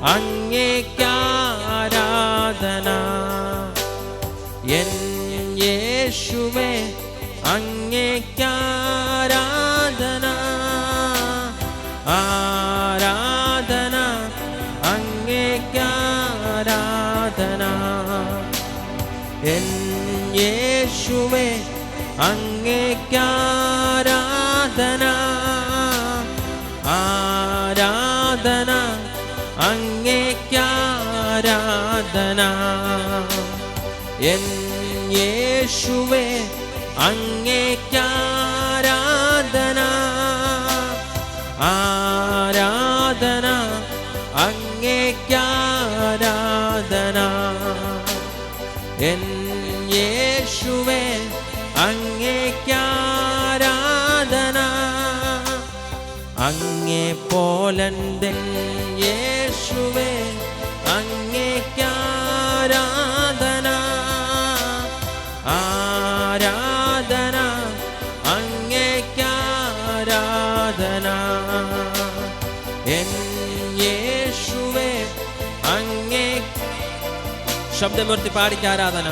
അങ്ങേക്കാരാധന. N യേശുവേ അങ്ങേക്കാരാധന. ആരാധന അങ്ങേക്കാരാധന. N യേശുവേ അങ്ങേക്കാരാധന. ആരാധന അങ്ങേക്കാരാധന. എൻ യേശുവേ അങ്ങേക്കാരാധന. ആരാധന അങ്ങേക്കാരാധന. എൻ യേശുവേ അങ്ങേക്കാരാധന. അങ്ങേ പോലന്തൻ യേശുവേ അങ്ങേക്കാരാധന. ആരാധന അങ്ങേക്കാരാധന. എൻ യേശുവേ അങ്ങേ ശബ്ദമൂർത്തി പാടിക്ക് ആരാധന.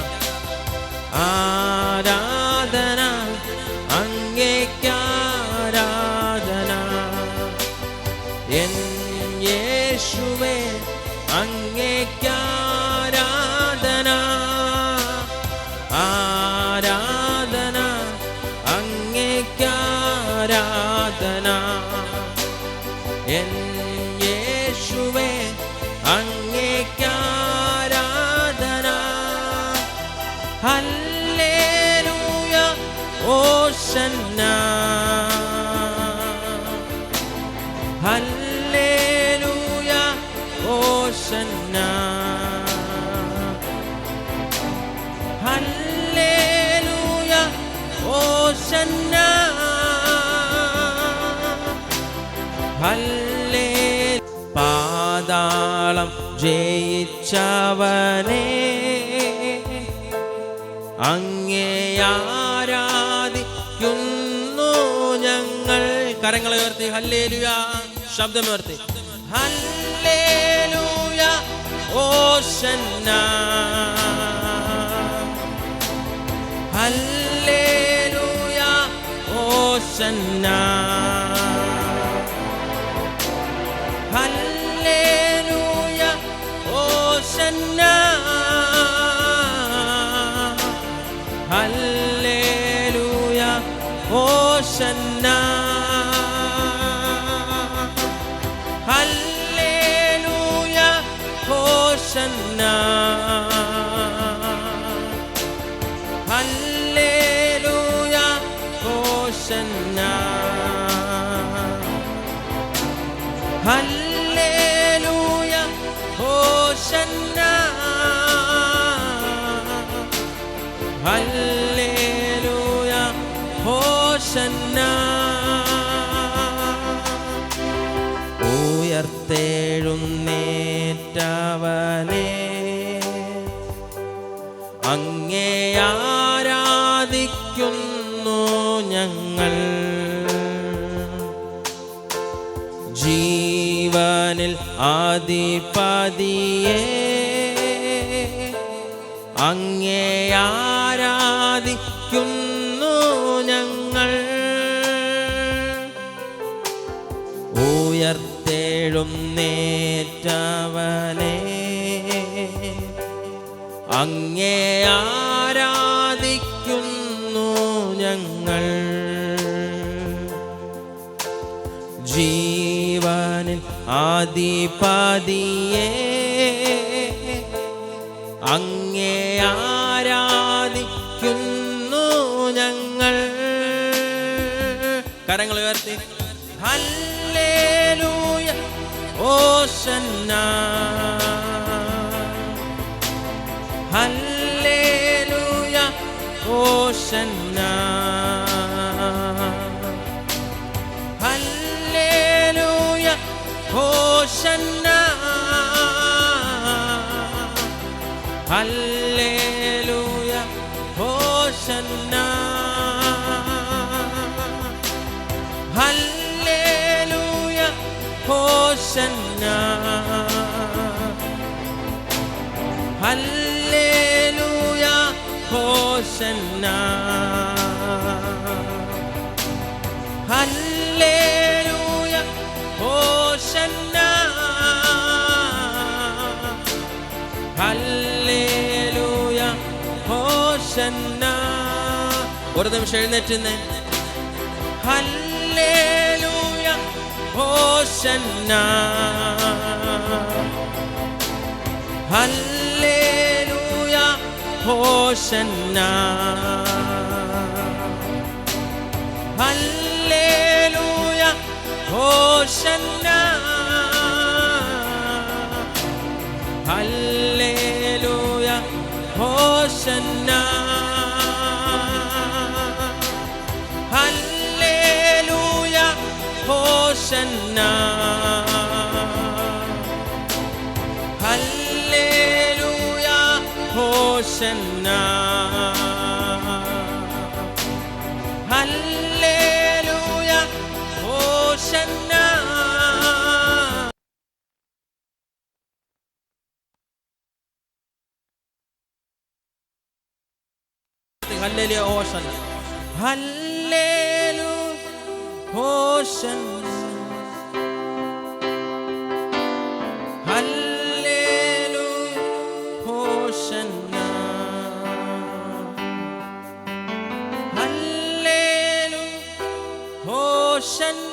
ആരാധന അങ്ങേക്കാരാധന. എൻ യേശുവേ അങ്ങേക്കാരാധന. ആരാധന അങ്ങേക്കാരാധന. എൻ യേശുവേ അങ്ങേക്കാരാധന. ഹല്ലേലൂയ ഓശന്ന. ഹല്ലേലൂയ ഓശന്ന. ഹല്ലേലൂയ ഓശന്ന. ഹല്ലേ പാതാളം ജയിച്ചവനേ അങ്ങേ ആരാധിക്കുന്നു ഞങ്ങൾ. കരങ്ങളെ ഉയർത്തി ഹല്ലേലൂയ ശബ്ദമുയർത്തി. ഹല്ലേലൂയ ഓശന്ന. ഹല്ലേലൂയ ഓശന്ന. ഹല്ലേലൂയ ഓശന്ന. ഹല്ലേലൂയ ഓശന്ന. ഹല്ലേലൂയ ഓശന്ന. ഹല്ലേലൂയ ഓശന്ന. ഹല്ലേലൂയ ഓശന്ന. ഹല്ലേലൂയ ഓശന്ന. ഉയർത്തെഴുന്നേറ്റവനേ അങ്ങേ ആരാധിക്കുന്നു ഞങ്ങൾ. ജീവനിൽ ആധിപതിയേ അങ്ങേ ആരാധിക്കുന്നു ഞങ്ങൾ. ഉയർത്തെഴുന്നേറ്റവനേ അങ്ങേ ആരാധിക്കുന്നു ഞങ്ങൾ. ജീവനിൽ ആധിപതിയേ അങ്ങേ ആരാധിക്കുന്നു ഞങ്ങൾ. കരങ്ങൾ ഉയർത്തി ഹല്ലേലൂയ ഓശന്ന. ഹല്ലേലൂയ ഓശന്ന. ഹല്ലേലൂയ ഓശന്ന. ഹല്ലേലൂയ ഓശന്ന. ഹല്ലേലൂയ ഓശന്ന. ഹോശന്നാ. ഹല്ലേലൂയ ഹോശന്നാ. ഹല്ലേലൂയ ഹോശന്നാ. ഒരു നിമിഷം എഴുന്നേറ്റുന്നേ. ഹല്ലേലൂയ ഹോശന്നാ. ഹല്ലേലൂയ ഹോശന്നാ. ഹല്ലേലൂയ ഹോശന്നാ. ഹല്ലേലൂയ ഹോശന്നാ. ഹല്ലേലൂയ ഹോശന്നാ. ഹല്ലേലൂയ ഹോശന്നാ. ഹല്ലേലൂയ ഹോശന്നാ. ഹല്ലേലൂയ ഹോശന്നാ. ഹല്ലേലൂയ ഹോശന്നാ. ഹല്ലേലൂയ ഹോശന്നാ. ഹല്ലേലൂയ ഹോശന്നാ. ഹല്ലേലൂയ ഹോശന്നാ.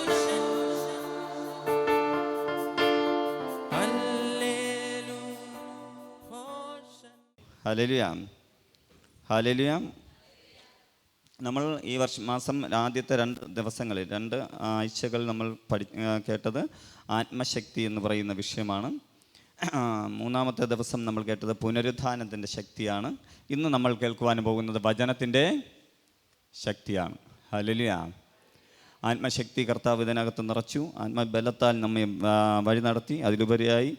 ഹല്ലേലൂയ. ഹല്ലേലൂയ. നമ്മൾ ഈ മാസം ആദ്യത്തെ 2 ദിവസങ്ങളിൽ 2 ആഴ്ചകൾ നമ്മൾ കേട്ടത് ആത്മശക്തി എന്ന് പറയുന്ന വിഷയമാണ്. 3-ാമത്തെ ദിവസം നമ്മൾ കേട്ടത് പുനരുത്ഥാനത്തിൻ്റെ ശക്തിയാണ്. ഇന്ന് നമ്മൾ കേൾക്കുവാൻ പോകുന്നത് വചനത്തിൻ്റെ ശക്തിയാണ്. ഹല്ലേലൂയ. ആത്മശക്തി കർത്താവ് ഇതിനകത്ത് നിറച്ചു. ആത്മബലത്താൽ നമ്മെ വഴി നടത്തി. അതിലുപരിയായി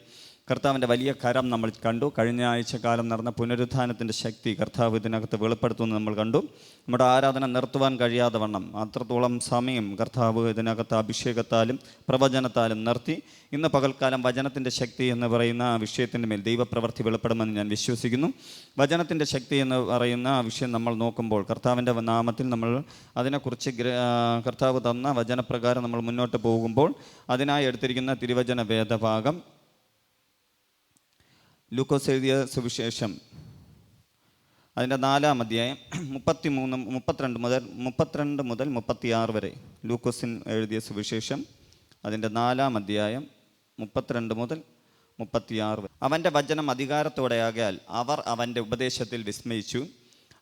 കർത്താവിൻ്റെ വലിയ കരം നമ്മൾ കണ്ടു. കഴിഞ്ഞ ആഴ്ചക്കാലം നടന്ന പുനരുത്ഥാനത്തിൻ്റെ ശക്തി കർത്താവ് ഇതിനകത്ത് വെളിപ്പെടുത്തുമെന്ന് നമ്മൾ കണ്ടു. നമ്മുടെ ആരാധന നിർത്തുവാൻ കഴിയാതെ വണ്ണം അത്രത്തോളം സമയം കർത്താവ് ഇതിനകത്ത് അഭിഷേകത്താലും പ്രവചനത്താലും നിർത്തി. ഇന്ന് പകൽക്കാലം വചനത്തിൻ്റെ ശക്തി എന്ന് പറയുന്ന വിഷയത്തിൻ്റെ മേൽ ദൈവപ്രവൃത്തി വെളിപ്പെടുമെന്ന് ഞാൻ വിശ്വസിക്കുന്നു. വചനത്തിൻ്റെ ശക്തി എന്ന് പറയുന്ന വിഷയം നമ്മൾ നോക്കുമ്പോൾ കർത്താവിൻ്റെ നാമത്തിൽ നമ്മൾ അതിനെക്കുറിച്ച് കർത്താവ് തന്ന വചനപ്രകാരം നമ്മൾ മുന്നോട്ട് പോകുമ്പോൾ അതിനായി എടുത്തിരിക്കുന്ന തിരുവചന വേദഭാഗം ലൂക്കോസ് എഴുതിയ സുവിശേഷം അതിൻ്റെ 4-ാം അധ്യായം 32 മുതൽ 36 വരെ. ലൂക്കോസിൻ എഴുതിയ സുവിശേഷം അതിൻ്റെ 4-ാം അധ്യായം 32 മുതൽ 36 വരെ. അവൻ്റെ വചനം അധികാരത്തോടെയാകയാൽ അവർ അവൻ്റെ ഉപദേശത്തിൽ വിസ്മയിച്ചു.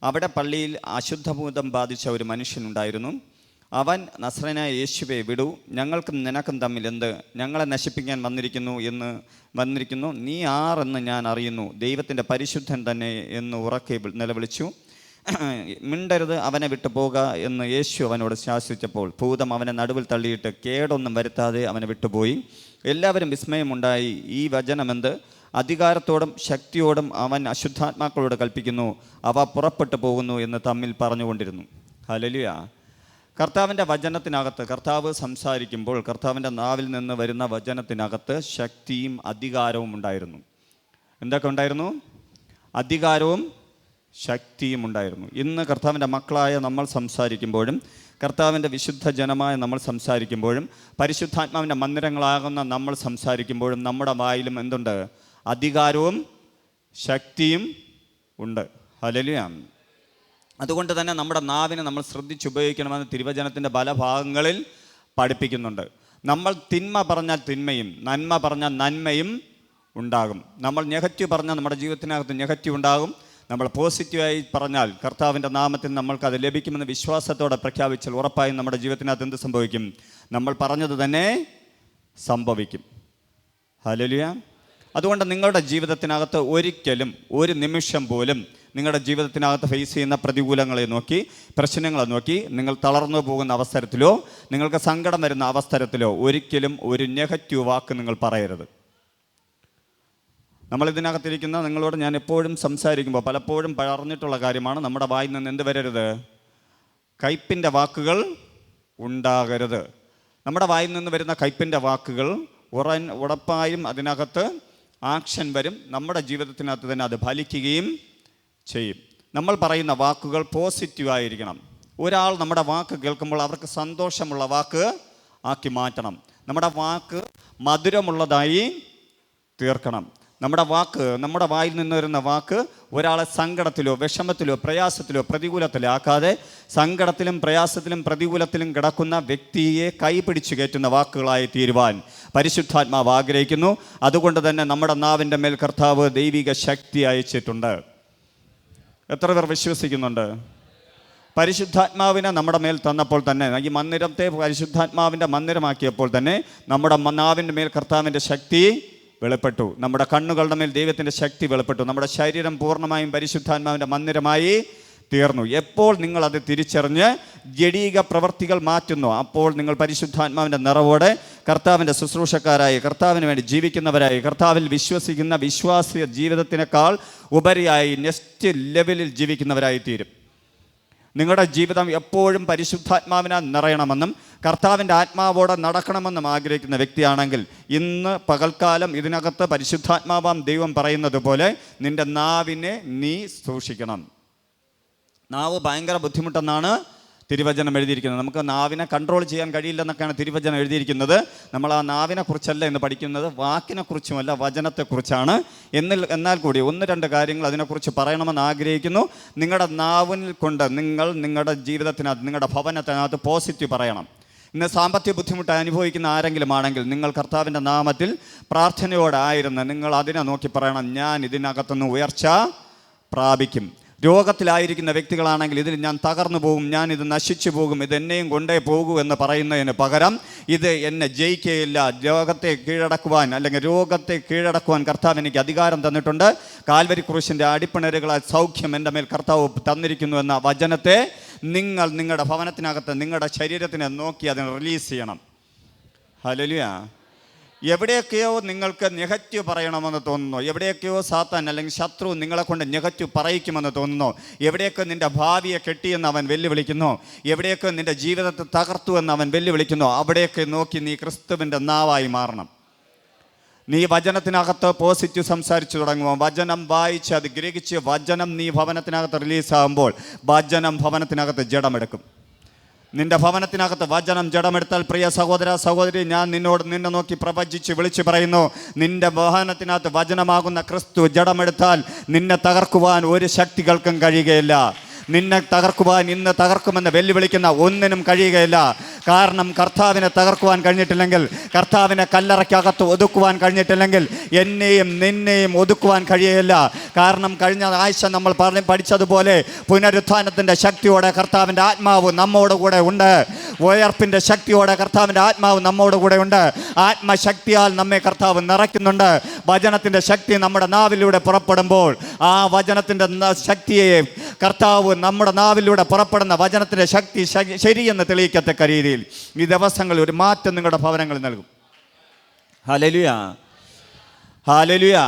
അവിടെ പള്ളിയിൽ അശുദ്ധഭൂതം ബാധിച്ച ഒരു മനുഷ്യനുണ്ടായിരുന്നു. അവൻ നസ്രനായ യേശുവെ വിടൂ, ഞങ്ങൾക്കും നിനക്കും തമ്മിൽ എന്ത്? ഞങ്ങളെ നശിപ്പിക്കാൻ വന്നിരിക്കുന്നു. നീ ആരെന്ന് ഞാൻ അറിയുന്നു, ദൈവത്തിൻ്റെ പരിശുദ്ധൻ തന്നെ എന്ന് ഉറക്കെ നിലവിളിച്ചു. മിണ്ടരുത്, അവനെ വിട്ടു പോക എന്ന് യേശു അവനോട് ശാസിച്ചപ്പോൾ ഭൂതം അവനെ നടുവിൽ തള്ളിയിട്ട് കേടൊന്നും വരുത്താതെ അവനെ വിട്ടുപോയി. എല്ലാവരും വിസ്മയമുണ്ടായി. ഈ വചനമെന്ത്? അധികാരത്തോടും ശക്തിയോടും അവൻ അശുദ്ധാത്മാക്കളോട് കൽപ്പിക്കുന്നു, അവ പുറപ്പെട്ടു പോകുന്നു എന്ന് തമ്മിൽ പറഞ്ഞുകൊണ്ടിരുന്നു. ഹല്ലേലൂയ. കർത്താവിൻ്റെ വചനത്തിനകത്ത് കർത്താവ് സംസാരിക്കുമ്പോൾ കർത്താവിൻ്റെ നാവിൽ നിന്ന് വരുന്ന വചനത്തിനകത്ത് ശക്തിയും അധികാരവും ഉണ്ടായിരുന്നു. എന്തൊക്കെ ഉണ്ടായിരുന്നു? അധികാരവും ശക്തിയും ഉണ്ടായിരുന്നു. ഇന്ന് കർത്താവിൻ്റെ മക്കളായ നമ്മൾ സംസാരിക്കുമ്പോഴും കർത്താവിൻ്റെ വിശുദ്ധ ജനമായ നമ്മൾ സംസാരിക്കുമ്പോഴും പരിശുദ്ധാത്മാവിൻ്റെ മന്ദിരങ്ങളാകുന്ന നമ്മൾ സംസാരിക്കുമ്പോഴും നമ്മുടെ വായിലും എന്തുണ്ട്? അധികാരവും ശക്തിയും ഉണ്ട്. ഹല്ലേലൂയ. അതുകൊണ്ട് തന്നെ നമ്മുടെ നാവിനെ നമ്മൾ ശ്രദ്ധിച്ചുപയോഗിക്കണമെന്ന് തിരുവചനത്തിൻ്റെ പല ഭാഗങ്ങളിൽ പഠിപ്പിക്കുന്നുണ്ട്. നമ്മൾ തിന്മ പറഞ്ഞാൽ തിന്മയും നന്മ പറഞ്ഞാൽ നന്മയും ഉണ്ടാകും. നമ്മൾ നെഗറ്റീവ് പറഞ്ഞാൽ നമ്മുടെ ജീവിതത്തിനകത്ത് നെഗറ്റീവ് ഉണ്ടാകും. നമ്മൾ പോസിറ്റീവായി പറഞ്ഞാൽ കർത്താവിൻ്റെ നാമത്തിൽ നമ്മൾക്കത് ലഭിക്കുമെന്ന് വിശ്വാസത്തോടെ പ്രഖ്യാപിച്ചാൽ ഉറപ്പായും നമ്മുടെ ജീവിതത്തിനകത്ത് എന്ത് സംഭവിക്കും? നമ്മൾ പറഞ്ഞത് തന്നെ സംഭവിക്കും. ഹല്ലേലൂയ. അതുകൊണ്ട് നിങ്ങളുടെ ജീവിതത്തിനകത്ത് ഒരിക്കലും ഒരു നിമിഷം പോലും നിങ്ങളുടെ ജീവിതത്തിനകത്ത് ഫേസ് ചെയ്യുന്ന പ്രതികൂലങ്ങളെ നോക്കി, പ്രശ്നങ്ങളെ നോക്കി നിങ്ങൾ തളർന്നു പോകുന്ന അവസരത്തിലോ നിങ്ങൾക്ക് സങ്കടം വരുന്ന അവസരത്തിലോ ഒരിക്കലും ഒരു നെഗറ്റീവ് വാക്ക് നിങ്ങൾ പറയരുത്. നമ്മളിതിനകത്തിരിക്കുന്ന നിങ്ങളോട് ഞാൻ എപ്പോഴും സംസാരിക്കുമ്പോൾ പലപ്പോഴും പറഞ്ഞിട്ടുള്ള കാര്യമാണ്, നമ്മുടെ വായിൽ നിന്ന് എന്ത് വരരുത്? കയ്പിൻ്റെ വാക്കുകൾ ഉണ്ടാകരുത്. നമ്മുടെ വായിൽ നിന്ന് വരുന്ന കയ്പിൻ്റെ വാക്കുകൾ ഉറപ്പായും അതിനകത്ത് ആക്ഷൻ വരും. നമ്മുടെ ജീവിതത്തിനകത്ത് തന്നെ അത് ഫലിക്കുകയും ചെയ്യും. നമ്മൾ പറയുന്ന വാക്കുകൾ പോസിറ്റീവായിരിക്കണം. ഒരാൾ നമ്മുടെ വാക്ക് കേൾക്കുമ്പോൾ അവർക്ക് സന്തോഷമുള്ള വാക്ക് ആക്കി മാറ്റണം. നമ്മുടെ വാക്ക് മധുരമുള്ളതായി തീർക്കണം. നമ്മുടെ വായിൽ നിന്ന് വരുന്ന വാക്ക് ഒരാളെ സങ്കടത്തിലോ വിഷമത്തിലോ പ്രയാസത്തിലോ പ്രതികൂലത്തിലോ ആക്കാതെ സങ്കടത്തിലും പ്രയാസത്തിലും പ്രതികൂലത്തിലും കിടക്കുന്ന വ്യക്തിയെ കൈപിടിച്ചു കയറ്റുന്ന വാക്കുകളായി തീരുവാൻ പരിശുദ്ധാത്മാവ് ആഗ്രഹിക്കുന്നു. അതുകൊണ്ട് തന്നെ നമ്മുടെ നാവിൻ്റെ മേൽ കർത്താവ് ദൈവിക ശക്തി അയച്ചിട്ടുണ്ട്. എത്ര പേർ വിശ്വസിക്കുന്നുണ്ട്? പരിശുദ്ധാത്മാവിനെ നമ്മുടെ മേൽ തന്നപ്പോൾ തന്നെ, ഈ മന്ദിരത്തെ പരിശുദ്ധാത്മാവിൻ്റെ മന്ദിരമാക്കിയപ്പോൾ തന്നെ നമ്മുടെ നാവിൻ്റെ മേൽ കർത്താവിൻ്റെ ശക്തി വെളിപ്പെട്ടു. നമ്മുടെ കണ്ണുകളുടെ മേൽ ദൈവത്തിൻ്റെ ശക്തി വെളിപ്പെട്ടു. നമ്മുടെ ശരീരം പൂർണ്ണമായും പരിശുദ്ധാത്മാവിൻ്റെ മന്ദിരമായി തീർന്നു. എപ്പോൾ നിങ്ങളത് തിരിച്ചറിഞ്ഞ് ജഡീക പ്രവർത്തികൾ മാറ്റുന്നു, അപ്പോൾ നിങ്ങൾ പരിശുദ്ധാത്മാവിൻ്റെ നിറവോടെ കർത്താവിൻ്റെ ശുശ്രൂഷക്കാരായി, കർത്താവിന് വേണ്ടി ജീവിക്കുന്നവരായി, കർത്താവിൽ വിശ്വസിക്കുന്ന വിശ്വാസ ജീവിതത്തിനേക്കാൾ ഉപരിയായി നെക്സ്റ്റ് ലെവലിൽ ജീവിക്കുന്നവരായി തീരും. നിങ്ങളുടെ ജീവിതം എപ്പോഴും പരിശുദ്ധാത്മാവിനാൽ നിറയണമെന്നും കർത്താവിൻ്റെ ആത്മാവോടെ നടക്കണമെന്നും ആഗ്രഹിക്കുന്ന വ്യക്തിയാണെങ്കിൽ ഇന്ന് പകൽക്കാലം ഇതിനകത്ത് പരിശുദ്ധാത്മാവാം ദൈവം പറയുന്നത് പോലെ നിൻ്റെ നാവിനെ നീ സൂക്ഷിക്കണം. നാവ് ഭയങ്കര ബുദ്ധിമുട്ടെന്നാണ് തിരുവചനം എഴുതിയിരിക്കുന്നത്. നമുക്ക് നാവിനെ കൺട്രോൾ ചെയ്യാൻ കഴിയില്ലെന്നൊക്കെയാണ് തിരുവചനം എഴുതിയിരിക്കുന്നത്. നമ്മൾ ആ നാവിനെക്കുറിച്ചല്ല ഇന്ന് പഠിക്കുന്നത്, വാക്കിനെക്കുറിച്ചുമല്ല വചനത്തെക്കുറിച്ചാണ്. എന്നാൽ കൂടി ഒന്ന് രണ്ട് കാര്യങ്ങൾ അതിനെക്കുറിച്ച് പറയണമെന്ന് ആഗ്രഹിക്കുന്നു. നിങ്ങളുടെ നാവിൽ കൊണ്ട് നിങ്ങൾ നിങ്ങളുടെ ജീവിതത്തിനകത്ത്, നിങ്ങളുടെ ഭവനത്തിനകത്ത് പോസിറ്റീവ് പറയണം. ഇന്ന് സാമ്പത്തിക ബുദ്ധിമുട്ട് അനുഭവിക്കുന്ന ആരെങ്കിലും ആണെങ്കിൽ നിങ്ങൾ കർത്താവിൻ്റെ നാമത്തിൽ പ്രാർത്ഥനയോടെ ആയിരുന്ന് നിങ്ങൾ അതിനെ നോക്കി പറയണം, ഞാൻ ഇതിനകത്തുനിന്ന് ഉയർച്ച പ്രാപിക്കും. രോഗത്തിലായിരിക്കുന്ന വ്യക്തികളാണെങ്കിൽ ഇതിൽ ഞാൻ തകർന്നു പോകും, ഞാൻ ഇത് നശിച്ചു പോകും, ഇത് എന്നെയും കൊണ്ടേ പോകൂ എന്ന് പറയുന്നതിന് പകരം ഇത് എന്നെ ജയിക്കുകയില്ല, രോഗത്തെ കീഴടക്കുവാൻ അല്ലെങ്കിൽ രോഗത്തെ കീഴടക്കുവാൻ കർത്താവ് എനിക്ക് അധികാരം തന്നിട്ടുണ്ട്, കാൽവരി ക്രൂശിൻ്റെ അടിപ്പിണരുകളാൽ സൗഖ്യം എൻ്റെ മേൽ കർത്താവ് തന്നിരിക്കുന്നു എന്ന വചനത്തെ നിങ്ങൾ നിങ്ങളുടെ ഭവനത്തിനകത്ത് നിങ്ങളുടെ ശരീരത്തിനെ നോക്കി അതിനെ റിലീസ് ചെയ്യണം. ഹല്ലേലൂയ. എവിടെയൊക്കെയോ നിങ്ങൾക്ക് നെഗറ്റീവ് പറയണമെന്ന് തോന്നുന്നു, എവിടെയൊക്കെയോ സാത്താൻ അല്ലെങ്കിൽ ശത്രു നിങ്ങളെ കൊണ്ട് നെഗറ്റീവ് പറയിക്കുമെന്ന് തോന്നുന്നു, എവിടെയൊക്കെ നിൻ്റെ ഭാവിയെ കെട്ടിയെന്ന് അവൻ വെല്ലുവിളിക്കുന്നു, എവിടെയൊക്കെ നിൻ്റെ ജീവിതത്തെ തകർത്തു എന്ന് അവൻ വെല്ലുവിളിക്കുന്നു, അവിടെയൊക്കെ നോക്കി നീ ക്രിസ്തുവിൻ്റെ നാവായി മാറണം. നീ വചനത്തിനകത്ത് പോസിറ്റീവ് സംസാരിച്ചു തുടങ്ങുമ്പോൾ, വചനം വായിച്ച് അത് ഗ്രഹിച്ച് വചനം നീ ഭവനത്തിനകത്ത് റിലീസാകുമ്പോൾ വചനം ഭവനത്തിനകത്ത് ജഡമെടുക്കും. നിന്റെ ഭവനത്തിനകത്ത് വചനം ജഡമെടുത്താൽ, പ്രിയ സഹോദര സഹോദരി, ഞാൻ നിന്നെ നോക്കി പ്രവചിച്ച് വിളിച്ചു പറയുന്നു, നിന്റെ ഭവനത്തിനകത്ത് വചനമാകുന്ന ക്രിസ്തു ജഡമെടുത്താൽ നിന്നെ തകർക്കുവാൻ ഒരു ശക്തികൾക്കും കഴിയുകയില്ല. നിന്നെ തകർക്കുവാൻ ഇന്ന് തകർക്കുമെന്ന് വെല്ലുവിളിക്കുന്ന ഒന്നിനും കഴിയുകയില്ല. കാരണം കർത്താവിനെ തകർക്കുവാൻ കഴിഞ്ഞിട്ടില്ലെങ്കിൽ, കർത്താവിനെ കല്ലറയ്ക്കകത്ത് ഒതുക്കുവാൻ കഴിഞ്ഞിട്ടില്ലെങ്കിൽ എന്നെയും നിന്നെയും ഒതുക്കുവാൻ കഴിയുകയില്ല. കാരണം കഴിഞ്ഞ ആഴ്ച നമ്മൾ പഠിച്ചതുപോലെ പുനരുത്ഥാനത്തിൻ്റെ ശക്തിയോടെ കർത്താവിൻ്റെ ആത്മാവ് നമ്മോട് കൂടെ ഉണ്ട്. ഉയർപ്പിൻ്റെ ശക്തിയോടെ കർത്താവിൻ്റെ ആത്മാവ് നമ്മോട് കൂടെ ഉണ്ട്. ആത്മശക്തിയാൽ നമ്മെ കർത്താവ് നിറയ്ക്കുന്നുണ്ട്. വചനത്തിൻ്റെ ശക്തി നമ്മുടെ നാവിലൂടെ പുറപ്പെടുമ്പോൾ ആ വചനത്തിൻ്റെ ശക്തിയെ കർത്താവ് നമ്മുടെ നാവിലൂടെ പുറപ്പെടുന്ന വചനത്തിൻ്റെ ശക്തി ശരിയെന്ന് തെളിയിക്കത്തക്ക രീതിയിൽ ഈ ദിവസങ്ങളിൽ ഒരു മാറ്റം നിങ്ങളുടെ ഭവനങ്ങളിൽ നൽകും. Hallelujah, hallelujah.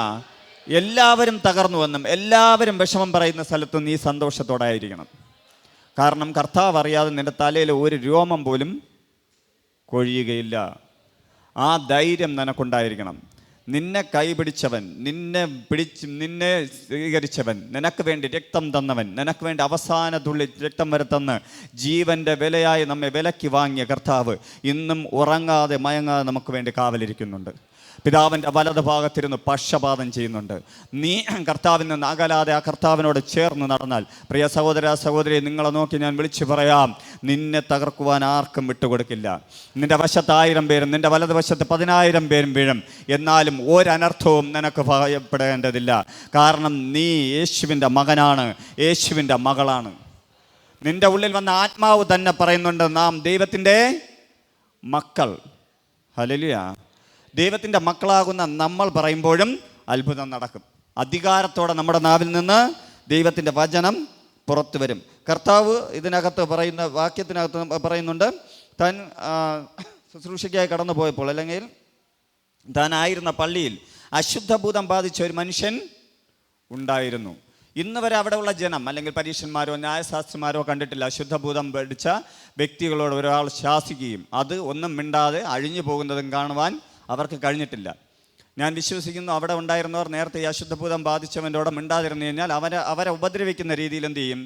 എല്ലാവരും തകർന്നുവെന്നും എല്ലാവരും വിഷമം പറയുന്ന സ്ഥലത്തും നീ സന്തോഷത്തോടെ ആയിരിക്കണം. കാരണം കർത്താവ് അറിയാതെ നിന്റെ തലയിൽ ഒരു രോമം പോലും കൊഴിയുകയില്ല. ആ ധൈര്യം നിനക്കുണ്ടായിരിക്കണം. നിന്നെ കൈപിടിച്ചവൻ, നിന്നെ സ്വീകരിച്ചവൻ, നിനക്ക് വേണ്ടി രക്തം തന്നവൻ, നിനക്ക് വേണ്ടി അവസാന തുള്ളി രക്തം വരെ തന്ന് ജീവൻ്റെ വിലയായി നമ്മെ വിലയ്ക്ക് വാങ്ങിയ കർത്താവ് ഇന്നും ഉറങ്ങാതെ മയങ്ങാതെ നമുക്ക് വേണ്ടി കാവലിരിക്കുന്നുണ്ട്. പിതാവിൻ്റെ വലത് ഭാഗത്തിരുന്ന് പക്ഷപാതം ചെയ്യുന്നുണ്ട്. നീ കർത്താവിൽ നിന്ന് അകലാതെ ആ കർത്താവിനോട് ചേർന്ന് നടന്നാൽ, പ്രിയ സഹോദര സഹോദരി, നിങ്ങളെ നോക്കി ഞാൻ വിളിച്ചു പറയാം, നിന്നെ തകർക്കുവാൻ ആർക്കും വിട്ടുകൊടുക്കില്ല. നിന്റെ വശത്ത് 1000 പേരും നിന്റെ വലത് വശത്ത് 10,000 പേരും വീഴും, എന്നാലും ഒരനർത്ഥവും നിനക്ക് ഭയപ്പെടേണ്ടതില്ല. കാരണം നീ യേശുവിൻ്റെ മകനാണ്, യേശുവിൻ്റെ മകളാണ്. നിന്റെ ഉള്ളിൽ വന്ന ആത്മാവ് തന്നെ പറയുന്നുണ്ട്, നാം ദൈവത്തിൻ്റെ മക്കൾ. ഹല്ലേലൂയ. ദൈവത്തിൻ്റെ മക്കളാകുന്ന നമ്മൾ പറയുമ്പോഴും അത്ഭുതം നടക്കും. അധികാരത്തോടെ നമ്മുടെ നാവിൽ നിന്ന് ദൈവത്തിൻ്റെ വചനം പുറത്തു വരും. കർത്താവ് ഇതിനകത്ത് പറയുന്ന വാക്യത്തിനകത്ത് പറയുന്നുണ്ട്, താൻ ശുശ്രൂഷയ്ക്കായി കടന്നു പോയപ്പോൾ അല്ലെങ്കിൽ താനായിരുന്ന പള്ളിയിൽ അശുദ്ധഭൂതം ബാധിച്ച ഒരു മനുഷ്യൻ ഉണ്ടായിരുന്നു. ഇന്ന് വരെ അവിടെയുള്ള ജനം അല്ലെങ്കിൽ പരീക്ഷന്മാരോ ന്യായശാസ്ത്രിമാരോ കണ്ടിട്ടില്ല അശുദ്ധഭൂതം പിടിച്ച വ്യക്തികളോട് ഒരാൾ ശാസിക്കുകയും അത് ഒന്നും മിണ്ടാതെ അഴിഞ്ഞു പോകുന്നതും കാണുവാൻ അവർക്ക് കഴിഞ്ഞിട്ടില്ല. ഞാൻ വിശ്വസിക്കുന്നു അവിടെ ഉണ്ടായിരുന്നവർ നേരത്തെ ഈ അശുദ്ധഭൂതം ബാധിച്ചവൻ്റെ മിണ്ടാതിരുന്നു കഴിഞ്ഞാൽ അവരെ ഉപദ്രവിക്കുന്ന രീതിയിൽ എന്ത് ചെയ്യും?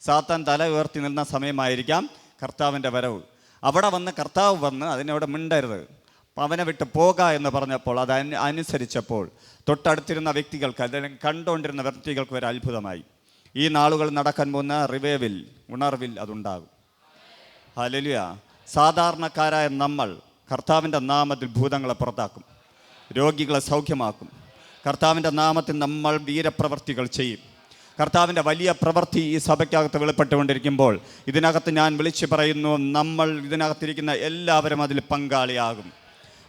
സാത്താൻ തല ഉയർത്തി നിന്ന സമയമായിരിക്കാം കർത്താവിൻ്റെ വരവ്. അവിടെ വന്ന് കർത്താവ് വന്ന് അതിനവിടെ മിണ്ടരുത്, അവനെ വിട്ട് പോക എന്ന് പറഞ്ഞപ്പോൾ അത് അനുസരിച്ചപ്പോൾ തൊട്ടടുത്തിരുന്ന വ്യക്തികൾക്ക്, അല്ലെങ്കിൽ കണ്ടുകൊണ്ടിരുന്ന വ്യക്തികൾക്ക് ഒരു അത്ഭുതമായി. ഈ നാളുകൾ നടക്കാൻ പോകുന്ന റിവൈവൽ, ഉണർവിൽ അതുണ്ടാകും. ഹല്ലേലൂയ. സാധാരണക്കാരായ നമ്മൾ കർത്താവിൻ്റെ നാമത്തിൽ ഭൂതങ്ങളെ പുറത്താക്കും, രോഗികളെ സൗഖ്യമാക്കും. കർത്താവിൻ്റെ നാമത്തിൽ നമ്മൾ വീരപ്രവർത്തികൾ ചെയ്യും. കർത്താവിൻ്റെ വലിയ പ്രവൃത്തി ഈ സഭയ്ക്കകത്ത് വെളിപ്പെട്ടുകൊണ്ടിരിക്കുമ്പോൾ ഇതിനകത്ത് ഞാൻ വിളിച്ചു പറയുന്നു, നമ്മൾ ഇതിനകത്തിരിക്കുന്ന എല്ലാവരും അതിൽ പങ്കാളിയാകും.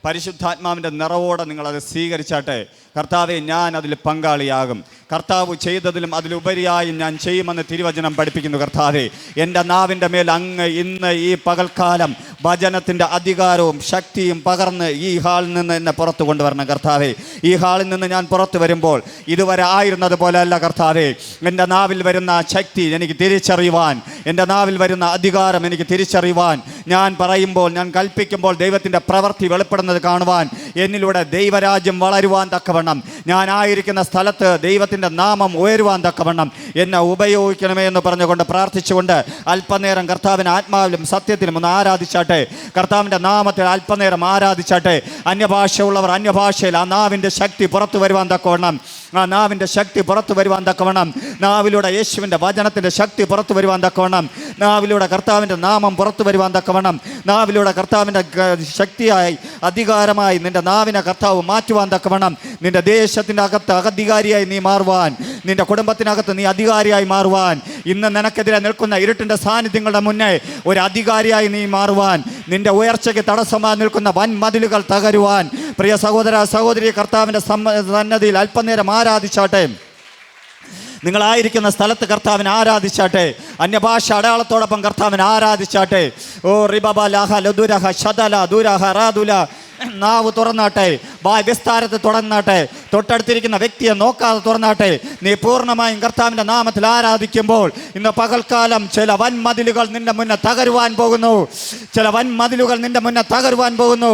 പരിശുദ്ധാത്മാവിൻ്റെ നിറവോടെ നിങ്ങളത് സ്വീകരിച്ചാട്ടെ. കർത്താവെ, ഞാൻ അതിൽ പങ്കാളിയാകും. കർത്താവ് ചെയ്തതിലും അതിലുപരിയായി ഞാൻ ചെയ്യുമെന്ന് തിരുവചനം പഠിപ്പിക്കുന്നു. കർത്താവെ, എൻ്റെ നാവിൻ്റെ മേൽ അങ്ങ് ഇന്ന് ഈ പകൽക്കാലം വചനത്തിൻ്റെ അധികാരവും ശക്തിയും പകർന്ന് ഈ ഹാളിൽ നിന്ന് എന്നെ പുറത്തു കൊണ്ടുവരണം. കർത്താവെ, ഈ ഹാളിൽ നിന്ന് ഞാൻ പുറത്തു വരുമ്പോൾ ഇതുവരെ ആയിരുന്നത് പോലെ അല്ല കർത്താവെ. എൻ്റെ നാവിൽ വരുന്ന ശക്തി എനിക്ക് തിരിച്ചറിയുവാൻ, എൻ്റെ നാവിൽ വരുന്ന അധികാരം എനിക്ക് തിരിച്ചറിയുവാൻ, ഞാൻ പറയുമ്പോൾ, ഞാൻ കൽപ്പിക്കുമ്പോൾ ദൈവത്തിൻ്റെ പ്രവൃത്തി വെളിപ്പെടുന്നത് കാണുവാൻ, എന്നിലൂടെ ദൈവരാജ്യം വളരുവാൻ തക്കവണ്ണം, ഞാനായിരിക്കുന്ന സ്ഥലത്ത് ദൈവത്തിൻ്റെ നാമം ഉയരുവാൻ തക്കവണ്ണം എന്നെ ഉപയോഗിക്കണമേ എന്ന് പറഞ്ഞുകൊണ്ട് പ്രാർത്ഥിച്ചുകൊണ്ട് അല്പനേരം കർത്താവിനെ ആത്മാവിലും സത്യത്തിലും ഒന്ന് ആരാധിച്ചാട്ടെ. കർത്താവിൻ്റെ നാമത്തിൽ അല്പനേരം ആരാധിച്ചാട്ടെ. അന്യഭാഷ ഉള്ളവർ അന്യഭാഷയിൽ ആ നാവിൻ്റെ ശക്തി പുറത്തു വരുവാൻ തക്കവണ്ണം, ആ നാവിൻ്റെ ശക്തി പുറത്തു വരുവാൻ തക്കവണ്ണം, നാവിലൂടെ യേശുവിൻ്റെ വചനത്തിൻ്റെ ശക്തി പുറത്തു വരുവാൻ തക്കവണ്ണം, നാവിലൂടെ കർത്താവിൻ്റെ നാമം പുറത്തു വരുവാൻ തക്കവണ്ണം, നാവിലൂടെ കർത്താവിൻ്റെ ശക്തിയായി അധികാരമായി നിൻ്റെ നാവിനെ കർത്താവ് മാറ്റുവാൻ തക്കവണ്ണം, നിൻ്റെ ദേശത്തിൻ്റെ അകത്ത് അധികാരിയായി നീ മാറുവാൻ, നിൻ്റെ കുടുംബത്തിനകത്ത് നീ അധികാരിയായി മാറുവാൻ, ഇന്ന് നിനക്കെതിരെ നിൽക്കുന്ന ഇരുട്ടിൻ്റെ സാന്നിധ്യങ്ങളുടെ മുന്നേ ഒരു അധികാരിയായി നീ മാറുവാൻ, നിൻ്റെ ഉയർച്ചയ്ക്ക് തടസ്സമായി നിൽക്കുന്ന വൻ മതിലുകൾ തകരുവാൻ. പ്രിയ സഹോദര സഹോദരി, കർത്താവിൻ്റെ സന്നദ്ധിയിൽ അല്പനേരം ആരാധിച്ചാട്ടെ. നിങ്ങളായിരിക്കുന്ന സ്ഥലത്ത് കർത്താവിനെ ആരാധിച്ചാട്ടെ. അന്യഭാഷ അടയാളത്തോടൊപ്പം കർത്താവിനെ ആരാധിച്ചാട്ടെ. ഓ റിബബ ലാഹ ലദുരഹ ശദല ദുരഹ റാദുല. നാവ് തുറന്നാട്ടെ, വായ് വിസ്താരത്തെ തുറന്നാട്ടെ, തൊട്ടടുത്തിരിക്കുന്ന വ്യക്തിയെ നോക്കാതെ തുറന്നാട്ടെ. നീ പൂർണ്ണമായും കർത്താവിൻ്റെ നാമത്തിൽ ആരാധിക്കുമ്പോൾ ഇന്ന് പകൽക്കാലം ചില വൻമതിലുകൾ നിന്റെ മുന്നേ തകരുവാൻ പോകുന്നു. ചില വൻമതിലുകൾ നിന്റെ മുന്നേ തകരുവാൻ പോകുന്നു.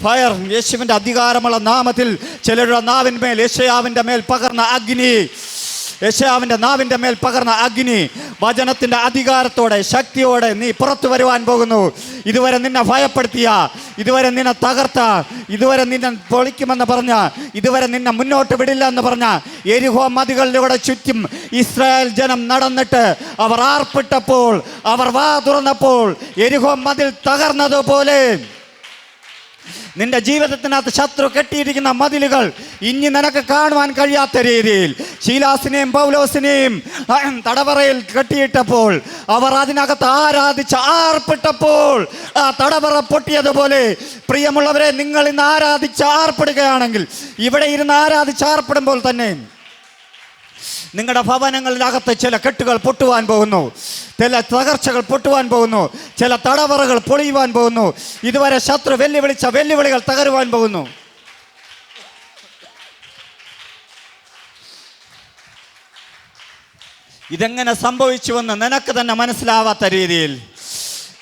ഫയർ, യേശുവിൻ്റെ അധികാരമുള്ള നാമത്തിൽ ചിലരുടെ നാവിന്മേൽ യേശയ്യാവിൻ്റെ മേൽ പകർന്ന അഗ്നി, യെശയ്യാവിൻ്റെ നാവിൻ്റെ മേൽ പകർന്ന അഗ്നി വചനത്തിൻ്റെ അധികാരത്തോടെ ശക്തിയോടെ നീ പുറത്തു വരുവാൻ പോകുന്നു. ഇതുവരെ നിന്നെ ഭയപ്പെടുത്തിയ, ഇതുവരെ നിന്നെ തകർത്ത, ഇതുവരെ നിന്നെ പൊളിക്കുമെന്ന് പറഞ്ഞ, ഇതുവരെ നിന്നെ മുന്നോട്ട് വിടില്ല എന്ന് പറഞ്ഞ യെരിഹോ മതിലുകളിലൂടെ ചുറ്റും ഇസ്രായേൽ ജനം നടന്നിട്ട് അവർ ആർപ്പിട്ടപ്പോൾ, അവർ വാ തുറന്നപ്പോൾ യെരിഹോ മതിൽ തകർന്നതുപോലെ നിന്റെ ജീവിതത്തിനകത്ത് ശത്രു കെട്ടിയിരിക്കുന്ന മതിലുകൾ ഇനി നിനക്ക് കാണുവാൻ കഴിയാത്ത രീതിയിൽ ശീലാസിനെയും പൗലോസിനെയും തടവറയിൽ കെട്ടിയിട്ടപ്പോൾ, അവർ അതിനകത്ത് ആരാധിച്ച് ആർപ്പിട്ടപ്പോൾ ആ തടവറ പൊട്ടിയതുപോലെ, പ്രിയമുള്ളവരെ, നിങ്ങൾ ഇന്ന് ആരാധിച്ച് ആർപ്പിടുകയാണെങ്കിൽ, ഇവിടെ ഇരുന്ന് ആരാധിച്ച് ആർപ്പിടുമ്പോൾ തന്നെ നിങ്ങളുടെ ഭവനങ്ങളിനകത്ത് ചില കെട്ടുകൾ പൊട്ടുവാൻ പോകുന്നു, ചില തകർച്ചകൾ പൊട്ടുവാൻ പോകുന്നു, ചില തടവറകൾ പൊളിയുവാൻ പോകുന്നു. ഇതുവരെ ശത്രു വെല്ലുവിളിച്ച വെല്ലുവിളികൾ തകരുവാൻ പോകുന്നു. ഇതെങ്ങനെ സംഭവിച്ചുവെന്ന് നിനക്ക് തന്നെ മനസ്സിലാവാത്ത രീതിയിൽ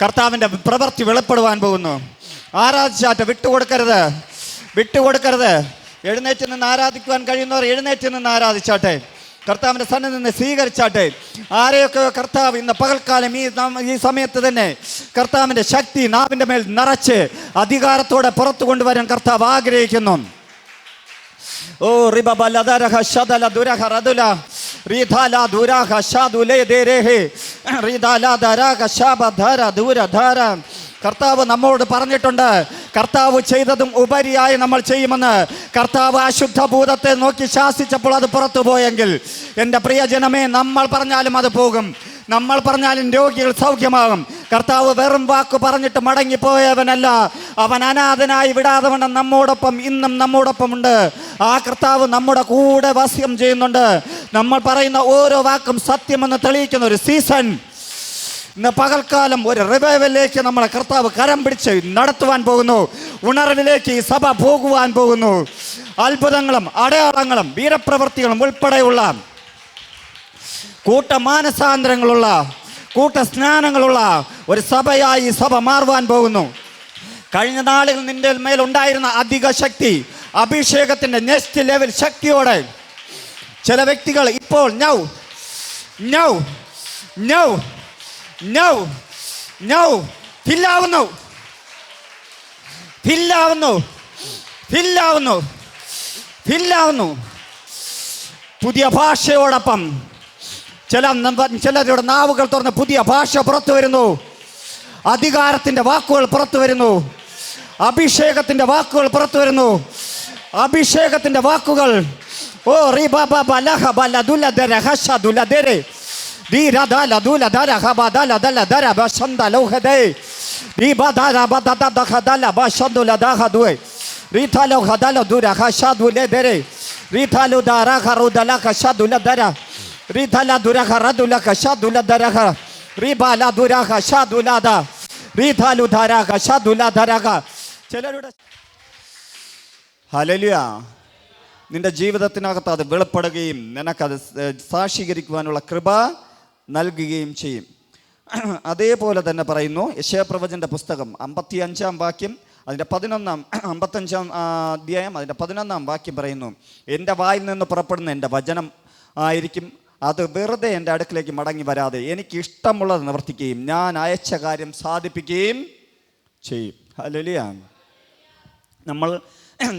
കർത്താവിൻ്റെ പ്രവൃത്തി വെളിപ്പെടുവാൻ പോകുന്നു. ആരാധിച്ചാട്ടെ, വിട്ടുകൊടുക്കരുത്. എഴുന്നേറ്റ് നിന്ന് ആരാധിക്കുവാൻ കഴിയുന്നവർ എഴുന്നേറ്റ് നിന്ന് ആരാധിച്ചാട്ടെ. കർത്താവിൻ്റെ സന്നിധിയിൽ നിന്ന് സ്വീകരിച്ചാട്ടെ. ആരെയൊക്കെ കർത്താവ് ഇന്ന് പകൽക്കാലം ഈ സമയത്ത് തന്നെ കർത്താവിൻ്റെ ശക്തി നാവിൻ്റെ മേൽ നിറച്ച് അധികാരത്തോടെ പുറത്തു കൊണ്ടുവരാൻ കർത്താവ് ആഗ്രഹിക്കുന്നു. ഓ റിബബ ലദരഹ ശദല ദുരഹ റദുല റിദാല ദുരഹ ശദുലേ ദേരഹേ റിദാല ദരഹ ശബധര ദുരധര. കർത്താവ് നമ്മോട് പറഞ്ഞിട്ടുണ്ട്, കർത്താവ് ചെയ്തതും ഉപരിയായി നമ്മൾ ചെയ്യുമെന്ന്. കർത്താവ് അശുദ്ധ ഭൂതത്തെ നോക്കി ശാസിച്ചപ്പോൾ അത് പുറത്തു പോയെങ്കിൽ, എൻ്റെ പ്രിയജനമേ, നമ്മൾ പറഞ്ഞാലും അത് പോകും, നമ്മൾ പറഞ്ഞാലും രോഗികൾ സൗഖ്യമാകും. കർത്താവ് വെറും വാക്ക് പറഞ്ഞിട്ട് മടങ്ങിപ്പോയവനല്ല, അവൻ അനാഥനായി വിടാതെ വണ്ണം നമ്മോടൊപ്പം ഇന്നും നമ്മോടൊപ്പമുണ്ട്. ആ കർത്താവ് നമ്മുടെ കൂടെ വാസ്യം ചെയ്യുന്നുണ്ട്. നമ്മൾ പറയുന്ന ഓരോ വാക്കും സത്യമെന്ന് തെളിയിക്കുന്ന ഒരു സീസൺ ഇന്ന് പകൽക്കാലം ഒരു റിവൈവലിലേക്ക് നമ്മളെ കർത്താവ് കരം പിടിച്ച് നടത്തുവാൻ പോകുന്നു. ഉണർവിലേക്ക് ഈ സഭ പോകുവാൻ പോകുന്നു. അത്ഭുതങ്ങളും അടയാളങ്ങളും വീരപ്രവൃത്തികളും ഉൾപ്പെടെയുള്ള കൂട്ടമാനസാന്തരങ്ങളുള്ള, കൂട്ടസ്നാനങ്ങളുള്ള ഒരു സഭയായി ഈ സഭ മാറുവാൻ പോകുന്നു. കഴിഞ്ഞ നാളുകളിൽ നിന്റെ മേലുണ്ടായിരുന്ന അധിക ശക്തി, അഭിഷേകത്തിൻ്റെ നെക്സ്റ്റ് ലെവൽ ശക്തിയോടെ ചില വ്യക്തികൾ ഇപ്പോൾ now now now now now ഫില്ലാവുന്നു ഫില്ലാവുന്നു ഫില്ലാവുന്നു ഫില്ലാവുന്നു. പുതിയ ഭാഷയോടൊപ്പം ചിലരുടെ നാവുകൾ തുറന്ന് പുതിയ ഭാഷ പുറത്തു വരുന്നു. അധികാരത്തിൻ്റെ വാക്കുകൾ പുറത്തു വരുന്നു. അഭിഷേകത്തിൻ്റെ വാക്കുകൾ പുറത്തു വരുന്നു. അഭിഷേകത്തിൻ്റെ വാക്കുകൾ. ഓ ചിലരുടെ ഹല്ലേലൂയ. നിന്റെ ജീവിതത്തിനകത്ത് അത് വെളിപ്പെടുകയും നിനക്കത് സാക്ഷീകരിക്കുവാനുള്ള കൃപ നൽകുകയും ചെയ്യും. അതേപോലെ തന്നെ പറയുന്നു യെശയ്യാപ്രവചൻ്റെ പുസ്തകം 55-ാം വാക്യം അതിൻ്റെ 55-ാം അധ്യായം അതിൻ്റെ 11-ാം വാക്യം പറയുന്നു, എൻ്റെ വായിൽ നിന്ന് പുറപ്പെടുന്ന എൻ്റെ വചനം ആയിരിക്കും, അത് വെറുതെ എൻ്റെ അടുക്കിലേക്ക് മടങ്ങി വരാതെ എനിക്ക് ഇഷ്ടമുള്ളത് നിവർത്തിക്കുകയും ഞാൻ അയച്ച കാര്യം സാധിപ്പിക്കുകയും ചെയ്യും. ഹല്ലേലൂയ.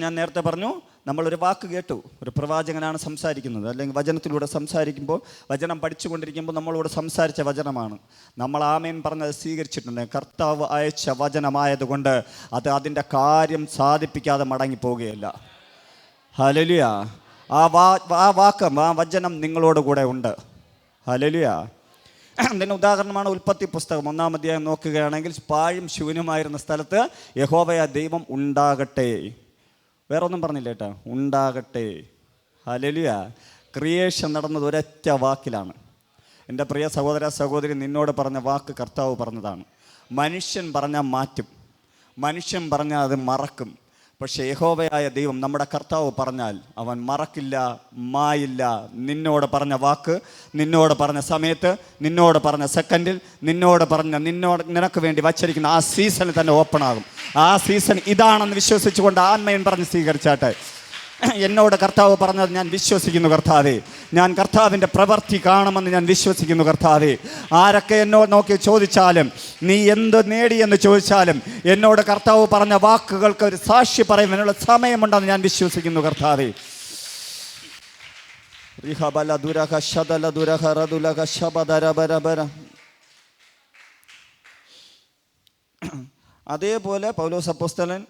ഞാൻ നേരത്തെ പറഞ്ഞു, നമ്മളൊരു വാക്ക് കേട്ടു, ഒരു പ്രവാചകനാണ് സംസാരിക്കുന്നത്, അല്ലെങ്കിൽ വചനത്തിലൂടെ സംസാരിക്കുമ്പോൾ, വചനം പഠിച്ചുകൊണ്ടിരിക്കുമ്പോൾ നമ്മളോട് സംസാരിച്ച വചനമാണ്. നമ്മൾ ആമേൻ പറഞ്ഞത് സ്വീകരിച്ചിട്ടുണ്ട്. കർത്താവ് അയച്ച വചനമായതുകൊണ്ട് അത് അതിൻ്റെ കാര്യം സാധിപ്പിക്കാതെ മടങ്ങിപ്പോവുകയില്ല. ഹല്ലേലൂയ. ആ വാക്ക്, ആ വചനം നിങ്ങളോട് കൂടെ ഉണ്ട്. ഹല്ലേലൂയ. അതിന് ഉദാഹരണമാണ് ഉൽപ്പത്തി പുസ്തകം 1-ാം അധ്യായം നോക്കുകയാണെങ്കിൽ, പാഴും ശൂന്യമായിരുന്ന സ്ഥലത്ത് യഹോവയായ ദൈവം ഉണ്ടാകട്ടെ. വേറെ ഒന്നും പറഞ്ഞില്ല കേട്ടോ, ഉണ്ടാകട്ടെ. ഹല്ലേലൂയ. ക്രിയേഷൻ നടന്നത് ഒരൊറ്റ വാക്കിലാണ്. എൻ്റെ പ്രിയ സഹോദര സഹോദരി, നിന്നോട് പറഞ്ഞ വാക്ക് കർത്താവ് പറഞ്ഞതാണ്. മനുഷ്യൻ പറഞ്ഞാൽ മാറ്റും, മനുഷ്യൻ പറഞ്ഞാൽ അത് മറക്കും. പക്ഷേ യഹോവയായ ദൈവം നമ്മുടെ കർത്താവ് പറഞ്ഞാൽ അവൻ മറക്കില്ല, മായില്ല. നിന്നോട് പറഞ്ഞ വാക്ക്, നിന്നോട് പറഞ്ഞ സമയത്ത്, നിന്നോട് പറഞ്ഞ സെക്കൻഡിൽ, നിനക്ക് വേണ്ടി വച്ചിരിക്കുന്ന ആ സീസണിൽ തന്നെ ഓപ്പൺ ആകും. ആ സീസൺ ഇതാണെന്ന് വിശ്വസിച്ചുകൊണ്ട് ആത്മയൻ പറഞ്ഞ് സ്വീകരിച്ചാട്ടെ. എന്നോട് കർത്താവ് പറഞ്ഞത് ഞാൻ വിശ്വസിക്കുന്നു കർത്താവേ. ഞാൻ കർത്താവിൻ്റെ പ്രവൃത്തി കാണുമെന്ന് ഞാൻ വിശ്വസിക്കുന്നു കർത്താവേ. ആരൊക്കെ എന്നോട് നോക്കി ചോദിച്ചാലും, നീ എന്ത് നേടിയെന്ന് ചോദിച്ചാലും, എന്നോട് കർത്താവ് പറഞ്ഞ വാക്കുകൾക്ക് ഒരു സാക്ഷി പറയുന്നതിനുള്ള സമയമുണ്ടെന്ന് ഞാൻ വിശ്വസിക്കുന്നു കർത്താവേ. അതേപോലെ പൗലോസ് അപ്പോസ്തലൻ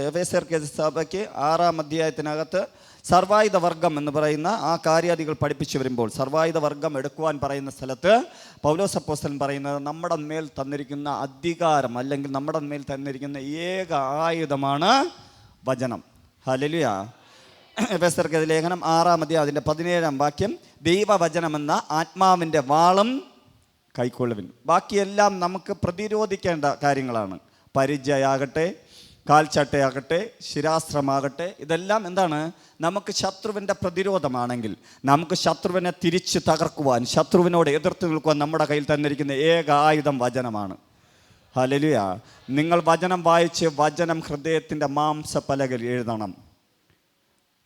എഫെസ്യർക്ക് സഭയ്ക്ക് 6-ാം അധ്യായത്തിനകത്ത് സർവായുധ വർഗം എന്ന് പറയുന്ന ആ കാര്യാദികൾ പഠിപ്പിച്ചു വരുമ്പോൾ, സർവായുധ വർഗം എടുക്കുവാൻ പറയുന്ന സ്ഥലത്ത് പൗലോസ് അപ്പോസ്തലൻ പറയുന്നത് നമ്മുടെ മേൽ തന്നിരിക്കുന്ന അധികാരം, അല്ലെങ്കിൽ നമ്മുടെ മേൽ തന്നിരിക്കുന്ന ഏക ആയുധമാണ് വചനം. ഹല്ലേലൂയ. എഫെസ്യർക്ക് ലേഖനം 6-ാം അധ്യായം അതിൻ്റെ 17-ാം വാക്യം, ദൈവവചനമെന്ന ആത്മാവിൻ്റെ വാളും കൈക്കൊള്ളുവിൻ. ബാക്കിയെല്ലാം നമുക്ക് പ്രതിരോധിക്കേണ്ട കാര്യങ്ങളാണ്. പരിചയാകട്ടെ, കാൽച്ചട്ടയാകട്ടെ, ശിരാസ്ത്രമാകട്ടെ, ഇതെല്ലാം എന്താണ്? നമുക്ക് ശത്രുവിൻ്റെ പ്രതിരോധമാണെങ്കിൽ, നമുക്ക് ശത്രുവിനെ തിരിച്ച് തകർക്കുവാൻ, ശത്രുവിനോട് എതിർത്ത് നിൽക്കുവാൻ നമ്മുടെ കയ്യിൽ തന്നിരിക്കുന്ന ഏക ആയുധം വചനമാണ്. ഹല്ലേലൂയ. നിങ്ങൾ വചനം വായിച്ച് വചനം ഹൃദയത്തിൻ്റെ മാംസപ്പലകയിൽ എഴുതണം.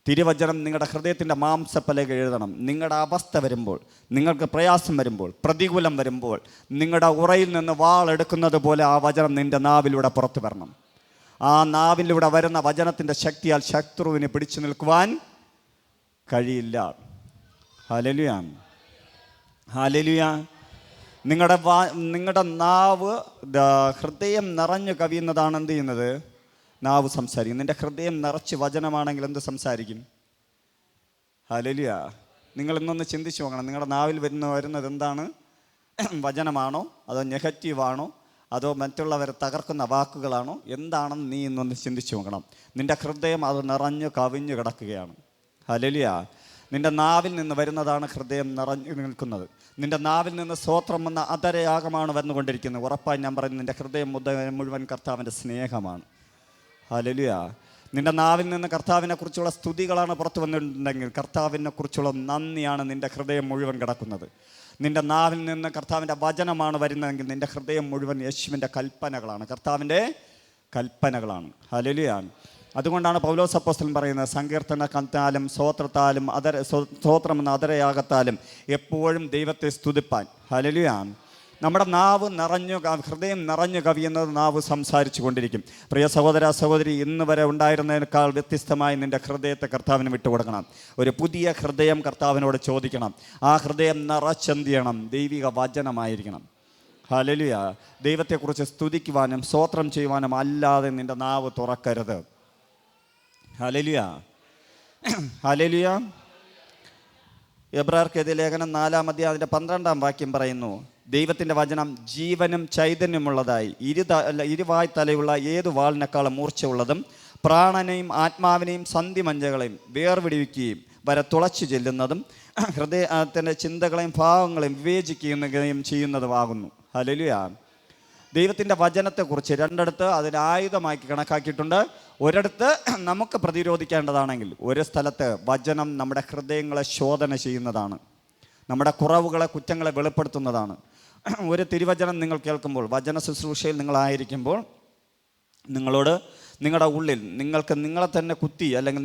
തിരുവചനം നിങ്ങളുടെ ഹൃദയത്തിൻ്റെ മാംസപ്പലകയിൽ എഴുതണം. നിങ്ങളുടെ അവസ്ഥ വരുമ്പോൾ, നിങ്ങൾക്ക് പ്രയാസം വരുമ്പോൾ, പ്രതികൂലം വരുമ്പോൾ, നിങ്ങളുടെ ഉറയിൽ നിന്ന് വാളെടുക്കുന്നത് പോലെ ആ വചനം നിൻ്റെ നാവിലൂടെ പുറത്തു വരണം. ആ നാവിലൂടെ വരുന്ന വചനത്തിൻ്റെ ശക്തിയാൽ ശത്രുവിനെ പിടിച്ചു നിൽക്കുവാൻ കഴിയില്ല. ഹല്ലേലൂയ. ഹല്ലേലൂയ. നിങ്ങളുടെ നാവ് ഹൃദയം നിറഞ്ഞു കവിയുന്നതാണ് എന്ത് ചെയ്യുന്നത്? നാവ് സംസാരിക്കും. നിൻ്റെ ഹൃദയം നിറച്ച് വചനമാണെങ്കിൽ എന്ത് സംസാരിക്കും? ഹല്ലേലൂയ. നിങ്ങൾ ഇന്നൊന്ന് ചിന്തിച്ചു നോക്കണം. നിങ്ങളുടെ നാവിൽ വരുന്നത് എന്താണ്? വചനമാണോ, അതോ നെഗറ്റീവാണോ, അതോ മറ്റുള്ളവരെ തകർക്കുന്ന വാക്കുകളാണോ? എന്താണെന്ന് നീ ഇന്നൊന്ന് ചിന്തിച്ചു നോക്കണം. നിൻ്റെ ഹൃദയം അത് നിറഞ്ഞു കവിഞ്ഞു കിടക്കുകയാണ്. ഹല്ലേലൂയ. നിൻ്റെ നാവിൽ നിന്ന് വരുന്നതാണ് ഹൃദയം നിറഞ്ഞു നിൽക്കുന്നത്. നിൻ്റെ നാവിൽ നിന്ന് സ്തോത്രം എന്ന അതരയാഗമാണ് വന്നുകൊണ്ടിരിക്കുന്നത്. ഉറപ്പായി ഞാൻ പറയുന്നത്, നിൻ്റെ ഹൃദയം മുഴുവൻ കർത്താവിൻ്റെ സ്നേഹമാണ്. ഹല്ലേലൂയ. നിൻ്റെ നാവിൽ നിന്ന് കർത്താവിനെ കുറിച്ചുള്ള സ്തുതികളാണ് പുറത്തു വന്നിട്ടുണ്ടെങ്കിൽ, കർത്താവിനെ കുറിച്ചുള്ള നന്ദിയാണ് നിൻ്റെ ഹൃദയം മുഴുവൻ കിടക്കുന്നത്. നിൻ്റെ നാവിൽ നിന്ന് കർത്താവിൻ്റെ വചനമാണ് വരുന്നതെങ്കിൽ നിൻ്റെ ഹൃദയം മുഴുവൻ യേശുവിൻ്റെ കൽപ്പനകളാണ്, കർത്താവിൻ്റെ കൽപ്പനകളാണ്. ഹല്ലേലൂയ. അതുകൊണ്ടാണ് പൗലോസ് അപ്പോസ്തലൻ പറയുന്നത്, സങ്കീർത്തനത്താലും സ്തോത്രത്താലും സ്തോത്രമെന്ന അതരയാകത്താലും എപ്പോഴും ദൈവത്തെ സ്തുതിപ്പാൻ. ഹല്ലേലൂയ. നമ്മുടെ നാവ് ഹൃദയം നിറഞ്ഞു കവിയുന്നത് നാവ് സംസാരിച്ചു കൊണ്ടിരിക്കും. പ്രിയ സഹോദര സഹോദരി, ഇന്ന് വരെ ഉണ്ടായിരുന്നതിനേക്കാൾ വ്യത്യസ്തമായി നിൻ്റെ ഹൃദയത്തെ കർത്താവിന് വിട്ടുകൊടുക്കണം. ഒരു പുതിയ ഹൃദയം കർത്താവിനോട് ചോദിക്കണം. ആ ഹൃദയം നിറച്ചെന്ത് ചെയ്യണം? ദൈവിക വചനമായിരിക്കണം. ഹല്ലേലൂയ. ദൈവത്തെക്കുറിച്ച് സ്തുതിക്കുവാനും സ്തോത്രം ചെയ്യുവാനും അല്ലാതെ നിൻ്റെ നാവ് തുറക്കരുത്. ഹല്ലേലൂയ. ഹല്ലേലൂയ. എബ്രായർക്കെതിരെ ലേഖനം 4-ാം അധ്യായം അതിൻ്റെ 12-ാം വാക്യം പറയുന്നു, ദൈവത്തിൻ്റെ വചനം ജീവനും ചൈതന്യമുള്ളതായി ഇരുവായ് തലയുള്ള ഏതു വാളിനേക്കാളും മൂർച്ചയുള്ളതും പ്രാണനെയും ആത്മാവിനെയും സന്ധിമഞ്ചകളെയും വേർവിടിവിക്കുകയും വരെ തുളച്ചു ചെല്ലുന്നതും ഹൃദയത്തിൻ്റെ ചിന്തകളെയും ഭാവങ്ങളെയും വിവേചിക്കുകയും ചെയ്യുന്നതുമാകുന്നു. ഹല്ലേലൂയ. ദൈവത്തിൻ്റെ വചനത്തെക്കുറിച്ച് രണ്ടിടത്ത് അതിന് ആയുധമാക്കി കണക്കാക്കിയിട്ടുണ്ട്. ഒരിടത്ത് നമുക്ക് പ്രതിരോധിക്കേണ്ടതാണെങ്കിൽ ഒരു സ്ഥലത്ത് വചനം നമ്മുടെ ഹൃദയങ്ങളെ ശോധന ചെയ്യുന്നതാണ്, നമ്മുടെ കുറവുകളെ കുറ്റങ്ങളെ വെളിപ്പെടുത്തുന്നതാണ്. ഒരു തിരുവചനം നിങ്ങൾ കേൾക്കുമ്പോൾ, വചന ശുശ്രൂഷയിൽ നിങ്ങളായിരിക്കുമ്പോൾ, നിങ്ങളോട് നിങ്ങളുടെ ഉള്ളിൽ നിങ്ങൾക്ക് നിങ്ങളെ തന്നെ കുത്തി അല്ലെങ്കിൽ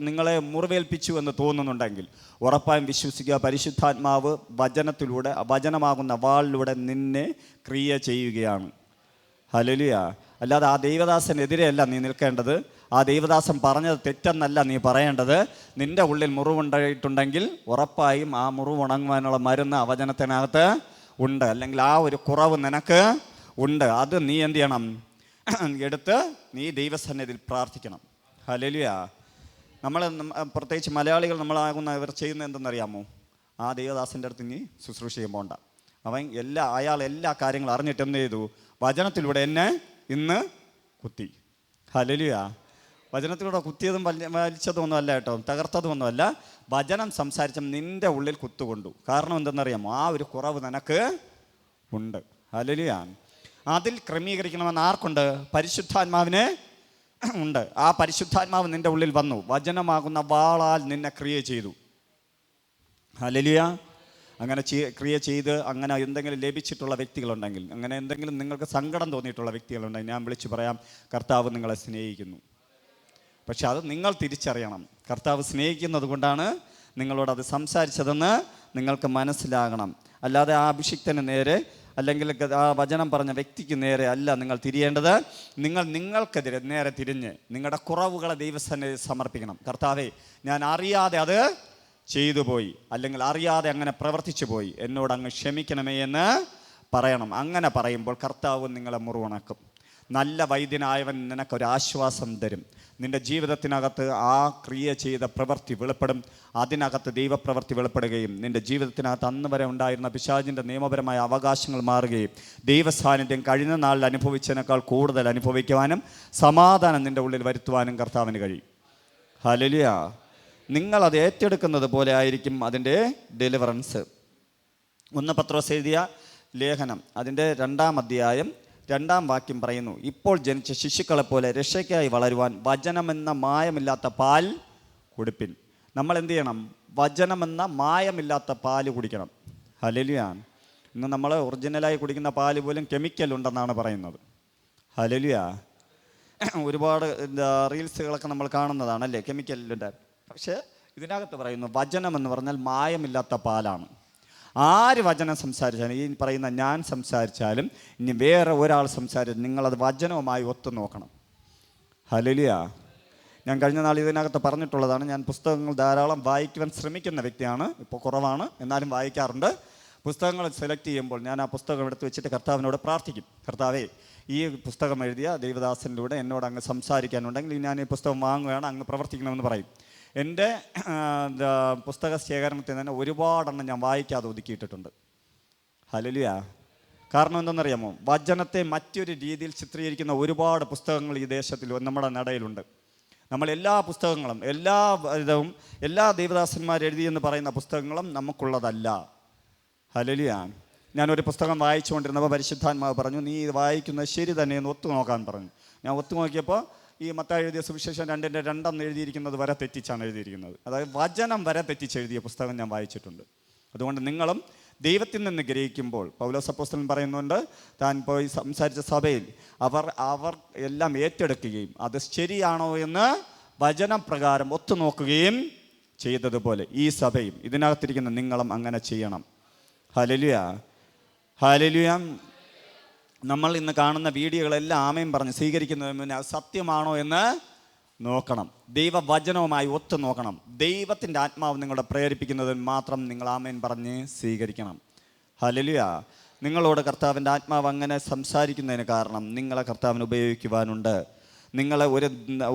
നിങ്ങളെ മുറിവേൽപ്പിച്ചു എന്ന് തോന്നുന്നുണ്ടെങ്കിൽ ഉറപ്പായും വിശ്വസിക്കുക, പരിശുദ്ധാത്മാവ് വചനത്തിലൂടെ, വചനമാകുന്ന വാളിലൂടെ നിന്നെ ക്രിയ ചെയ്യുകയാണ്. ഹല്ലേലൂയ. അല്ലാതെ ആ ദൈവദാസനെതിരെയല്ല നീ നിൽക്കേണ്ടത്. ആ ദൈവദാസൻ പറഞ്ഞത് തെറ്റെന്നല്ല നീ പറയേണ്ടത്. നിൻ്റെ ഉള്ളിൽ മുറിവുണ്ടായിട്ടുണ്ടെങ്കിൽ ഉറപ്പായും ആ മുറിവ് ഉണങ്ങുവാനുള്ള മരുന്ന് ആ വചനത്തിനകത്ത് ഉണ്ട്, അല്ലെങ്കിൽ ആ ഒരു കുറവ് നിനക്ക് ഉണ്ട്. അത് നീ എന്ത് ചെയ്യണം? എടുത്ത് നീ ദൈവസന്നിധിയിൽ പ്രാർത്ഥിക്കണം. ഹല്ലേലൂയ. നമ്മൾ പ്രത്യേകിച്ച് മലയാളികൾ നമ്മളാകുന്ന ഇവർ ചെയ്യുന്നത് എന്തെന്നറിയാമോ? ആ ദൈവദാസൻ്റെ അടുത്ത് നീ ശുശ്രൂഷ ചെയ്യുമ്പോൾ ഉണ്ടാ അയാൾ എല്ലാ കാര്യങ്ങളും അറിഞ്ഞിട്ട് എന്ത് ചെയ്തു? വചനത്തിലൂടെ എന്നെ ഇന്ന് കുത്തി. ഹല്ലേലൂയ. വചനത്തിലൂടെ കുത്തിയതും വലിച്ചതും അല്ല കേട്ടോ, തകർത്തതുമൊന്നുമല്ല. വചനം സംസാരിച്ച നിൻ്റെ ഉള്ളിൽ കുത്തുകൊണ്ടു. കാരണം എന്തെന്നറിയാമോ? ആ ഒരു കുറവ് നിനക്ക് ഉണ്ട്. ഹല്ലേലൂയ. അതിൽ ക്രമീകരിക്കണമെന്ന് ആർക്കുണ്ട്? പരിശുദ്ധാത്മാവിന് ഉണ്ട്. ആ പരിശുദ്ധാത്മാവ് നിൻ്റെ ഉള്ളിൽ വന്നു, വചനമാകുന്ന വാളാൽ നിന്നെ ക്രിയ ചെയ്തു. ഹല്ലേലൂയ. അങ്ങനെ ക്രിയ ചെയ്ത് അങ്ങനെ എന്തെങ്കിലും ലഭിച്ചിട്ടുള്ള വ്യക്തികളുണ്ടെങ്കിൽ, അങ്ങനെ എന്തെങ്കിലും നിങ്ങൾക്ക് സങ്കടം തോന്നിയിട്ടുള്ള വ്യക്തികളുണ്ടെങ്കിൽ ഞാൻ വിളിച്ചു പറയാം, കർത്താവ് നിങ്ങളെ സ്നേഹിക്കുന്നു. പക്ഷെ അത് നിങ്ങൾ തിരിച്ചറിയണം. കർത്താവ് സ്നേഹിക്കുന്നത് കൊണ്ടാണ് നിങ്ങളോട് അത് സംസാരിച്ചതെന്ന് നിങ്ങൾക്ക് മനസ്സിലാകണം. അല്ലാതെ ആ അഭിഷിക്തന് നേരെ അല്ലെങ്കിൽ ആ വചനം പറഞ്ഞ വ്യക്തിക്ക് നേരെ അല്ല നിങ്ങൾ തിരിയേണ്ടത്. നിങ്ങൾക്കെതിരെ നേരെ തിരിഞ്ഞ് നിങ്ങളുടെ കുറവുകളെ ദൈവസന്നിധിയിൽ സമർപ്പിക്കണം. കർത്താവേ, ഞാൻ അറിയാതെ അത് ചെയ്തു പോയി, അല്ലെങ്കിൽ അറിയാതെ അങ്ങനെ പ്രവർത്തിച്ചു പോയി, എന്നോട് അങ്ങ് ക്ഷമിക്കണമേ എന്ന് പറയണം. അങ്ങനെ പറയുമ്പോൾ കർത്താവ് നിങ്ങളെ മുറിവുണക്കും. നല്ല വൈദ്യനായവൻ നിനക്കൊരാശ്വാസം തരും. നിൻ്റെ ജീവിതത്തിനകത്ത് ആ ക്രിയ ചെയ്ത പ്രവൃത്തി വെളിപ്പെടും. അതിനകത്ത് ദൈവപ്രവൃത്തി വെളിപ്പെടുകയും നിൻ്റെ ജീവിതത്തിനകത്ത് അന്ന് വരെ ഉണ്ടായിരുന്ന പിശാചിൻ്റെ നിയമപരമായ അവകാശങ്ങൾ മാറുകയും ദൈവസാന്നിധ്യം കഴിഞ്ഞ നാളിൽ അനുഭവിച്ചതിനേക്കാൾ കൂടുതൽ അനുഭവിക്കുവാനും സമാധാനം നിൻ്റെ ഉള്ളിൽ വരുത്തുവാനും കർത്താവിന് കഴിയും. ഹല്ലേലൂയ. നിങ്ങളത് ഏറ്റെടുക്കുന്നത് പോലെ ആയിരിക്കും അതിൻ്റെ ഡെലിവറൻസ്. 1 പത്രോസ് എഴുതിയ ലേഖനം അതിൻ്റെ 2-ാം അധ്യായം 2-ാം വാക്യം പറയുന്നു, ഇപ്പോൾ ജനിച്ച ശിശുക്കളെപ്പോലെ രക്ഷയ്ക്കായി വളരുവാൻ വചനമെന്ന മായമില്ലാത്ത പാൽ കുടിപ്പിൻ. നമ്മൾ എന്ത് ചെയ്യണം? വചനമെന്ന മായമില്ലാത്ത പാല് കുടിക്കണം. ഹല്ലേലൂയ. ഇന്ന് നമ്മൾ ഒറിജിനലായി കുടിക്കുന്ന പാല് പോലും കെമിക്കൽ ഉണ്ടെന്നാണ് പറയുന്നത്. ഹല്ലേലൂയ. ഒരുപാട് റീൽസുകളൊക്കെ നമ്മൾ കാണുന്നതാണ് അല്ലേ, കെമിക്കലിൻ്റെ. പക്ഷേ ഇതിനകത്ത് പറയുന്നു വചനം എന്ന് പറഞ്ഞാൽ മായമില്ലാത്ത പാലാണ്. ആര് വചനം സംസാരിച്ചാലും, ഈ പറയുന്ന ഞാൻ സംസാരിച്ചാലും ഇനി വേറെ ഒരാൾ സംസാരിച്ചാലും നിങ്ങളത് വചനവുമായി ഒത്തു നോക്കണം. ഹല്ലേലൂയ. ഞാൻ കഴിഞ്ഞ നാൾ ഇതിനകത്ത് പറഞ്ഞിട്ടുള്ളതാണ്. ഞാൻ പുസ്തകങ്ങൾ ധാരാളം വായിക്കുവാൻ ശ്രമിക്കുന്ന വ്യക്തിയാണ്. ഇപ്പോൾ കുറവാണ്, എന്നാലും വായിക്കാറുണ്ട്. പുസ്തകങ്ങൾ സെലക്ട് ചെയ്യുമ്പോൾ ഞാൻ ആ പുസ്തകം എടുത്ത് വെച്ചിട്ട് കർത്താവിനോട് പ്രാർത്ഥിക്കും. കർത്താവേ, ഈ പുസ്തകം എഴുതിയ ദൈവദാസനിലൂടെ എന്നോട് അങ്ങ് സംസാരിക്കാനുണ്ടെങ്കിൽ ഞാൻ ഈ പുസ്തകം വാങ്ങുകയാണ്, അങ്ങ് പ്രവർത്തിക്കണമെന്ന് പറയും. എൻ്റെ പുസ്തക ശേഖരണത്തിൽ തന്നെ ഒരുപാടെണ്ണം ഞാൻ വായിക്കാതെ ഒതുക്കിയിട്ടിട്ടുണ്ട്. ഹല്ലേലൂയ. കാരണം എന്തെന്നറിയാമോ? വചനത്തെ മറ്റൊരു രീതിയിൽ ചിത്രീകരിക്കുന്ന ഒരുപാട് പുസ്തകങ്ങൾ ഈ ദേശത്തിൽ നമ്മുടെ നടയിലുണ്ട്. നമ്മൾ എല്ലാ പുസ്തകങ്ങളും എല്ലാ ദൈവദാസന്മാരെഴുതിയെന്ന് പറയുന്ന പുസ്തകങ്ങളും നമുക്കുള്ളതല്ല. ഹല്ലേലൂയ. ഞാനൊരു പുസ്തകം വായിച്ചുകൊണ്ടിരുന്നപ്പോൾ പരിശുദ്ധാത്മാവ് പറഞ്ഞു, നീ ഇത് വായിക്കുന്നത് ശരി തന്നെയെന്ന് ഒത്തു നോക്കാൻ പറഞ്ഞു. ഞാൻ ഒത്തു നോക്കിയപ്പോൾ ഈ മത്തായി എഴുതിയ സുവിശേഷം 2:2 എഴുതിയിരിക്കുന്നത് വരെ തെറ്റിച്ചാണ് എഴുതിയിരിക്കുന്നത്. അതായത് വചനം വരെ തെറ്റിച്ചെഴുതിയ പുസ്തകം ഞാൻ വായിച്ചിട്ടുണ്ട്. അതുകൊണ്ട് നിങ്ങളും ദൈവത്തിൽ നിന്ന് ഗ്രഹിക്കുമ്പോൾ പൗലോസ് അപ്പോസ്തലൻ പറയുന്നുണ്ട്, താൻ പോയി സംസാരിച്ച സഭയിൽ അവർ എല്ലാം ഏറ്റെടുക്കുകയും അത് ശരിയാണോ എന്ന് വചനപ്രകാരം ഒത്തുനോക്കുകയും ചെയ്തതുപോലെ ഈ സഭയും ഇതിനകത്തിരിക്കുന്ന നിങ്ങളും അങ്ങനെ ചെയ്യണം. ഹല്ലേലൂയ, ഹല്ലേലൂയ. നമ്മൾ ഇന്ന് കാണുന്ന വീഡിയോകളെല്ലാം ആമേൻ പറഞ്ഞ് സ്വീകരിക്കുന്നതിന് മുന്നേ അത് സത്യമാണോ എന്ന് നോക്കണം. ദൈവവചനവുമായി ഒത്തു നോക്കണം. ദൈവത്തിൻ്റെ ആത്മാവ് നിങ്ങളെ പ്രേരിപ്പിക്കുന്നതിന് മാത്രം നിങ്ങൾ ആമേൻ പറഞ്ഞ് സ്വീകരിക്കണം. ഹല്ലേലൂയ. നിങ്ങളോട് കർത്താവിൻ്റെ ആത്മാവ് അങ്ങനെ സംസാരിക്കുന്നതിന് കാരണം നിങ്ങളെ കർത്താവിന് ഉപയോഗിക്കുവാനുണ്ട്. നിങ്ങളെ